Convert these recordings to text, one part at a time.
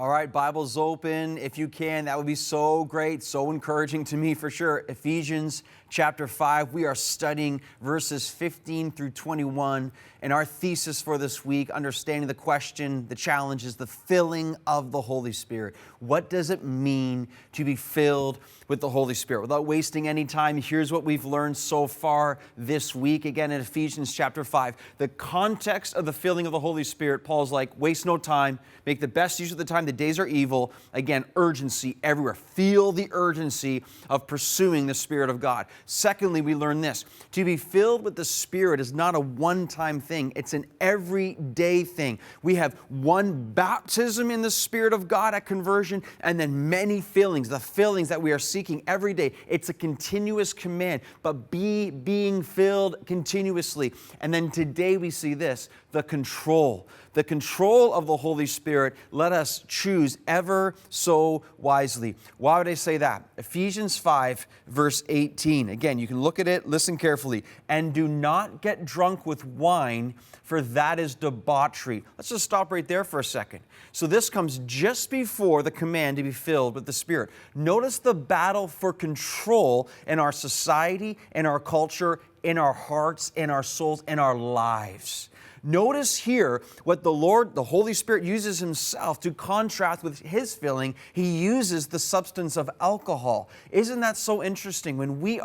All right, Bible's open. If you can, that would be so great, so encouraging to me for sure. Ephesians chapter 5, we are studying verses 15 through 21. And our thesis for this week, understanding the question, the challenge is the filling of the Holy Spirit. What does it mean to be filled with the Holy Spirit? Without wasting any time, here's what we've learned so far this week. Again, in Ephesians chapter 5, the context of the filling of the Holy Spirit, Paul's like, waste no time, make the best use of the time, the days are evil. Again, urgency everywhere. Feel the urgency of pursuing the Spirit of God. Secondly, we learn this. To be filled with the Spirit is not a one-time thing. It's an everyday thing. We have one baptism in the Spirit of God at conversion, and then many fillings, the fillings that we are seeking every day. It's a continuous command, but being filled continuously. And then today we see this, the control of the Holy Spirit. Let us choose ever so wisely. Why would I say that? Ephesians 5, verse 18. Again, you can look at it, listen carefully. And do not get drunk with wine, for that is debauchery. Let's just stop right there for a second. So this comes just before the command to be filled with the Spirit. Notice the battle for control in our society, in our culture, in our hearts, in our souls, in our lives. Notice here what the Lord, the Holy Spirit, uses Himself to contrast with His filling. He uses the substance of alcohol. Isn't that so interesting? When we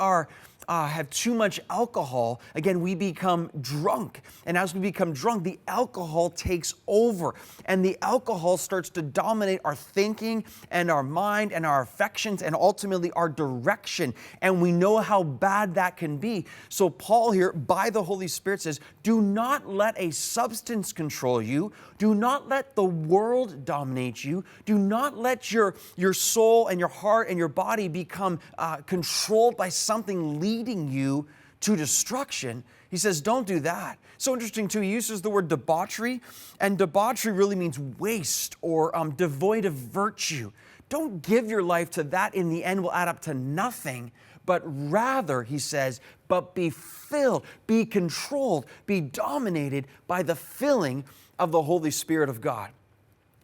have too much alcohol, again, we become drunk. And as we become drunk, the alcohol takes over. And the alcohol starts to dominate our thinking and our mind and our affections and ultimately our direction. And we know how bad that can be. So Paul here, by the Holy Spirit, says, do not let a substance control you. Do not let the world dominate you. Do not let your soul and your heart and your body become controlled by something leading you to destruction. He says, don't do that. So interesting too, he uses the word debauchery, and debauchery really means waste or devoid of virtue. Don't give your life to that. In the end will add up to nothing. But rather, he says, but be filled, be controlled, be dominated by the filling of the Holy Spirit of God.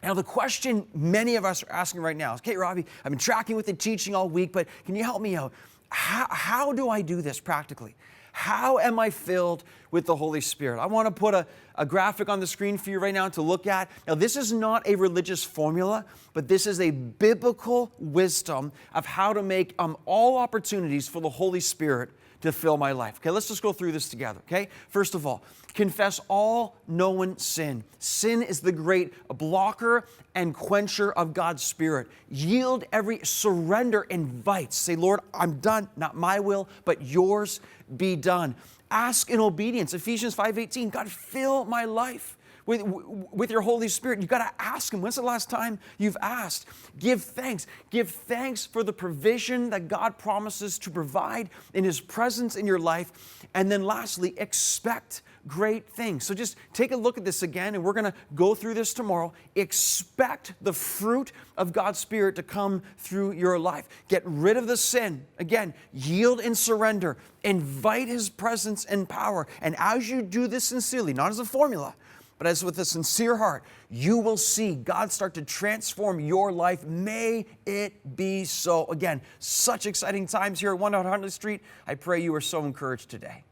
Now, the question many of us are asking right now is, okay, Robbie, I've been tracking with the teaching all week, but can you help me out? How do I do this practically? How am I filled with the Holy Spirit? I want to put a graphic on the screen for you right now to look at. Now, this is not a religious formula, but this is a biblical wisdom of how to make all opportunities for the Holy Spirit to fill my life. Okay, let's just go through this together, okay? First of all, confess all known sin. Sin is the great blocker and quencher of God's Spirit. Yield surrender invites. Say, Lord, I'm done. Not my will, but yours be done. Ask in obedience. Ephesians 5:18, God, fill my life with your Holy Spirit. You've got to ask Him. When's the last time you've asked? Give thanks. Give thanks for the provision that God promises to provide in His presence in your life. And then lastly, expect great things. So just take a look at this again, and we're going to go through this tomorrow. Expect the fruit of God's Spirit to come through your life. Get rid of the sin. Again, yield and surrender. Invite His presence and power. And as you do this sincerely, not as a formula, but as with a sincere heart, you will see God start to transform your life. May it be so. Again, such exciting times here at Huntley Street. I pray you are so encouraged today.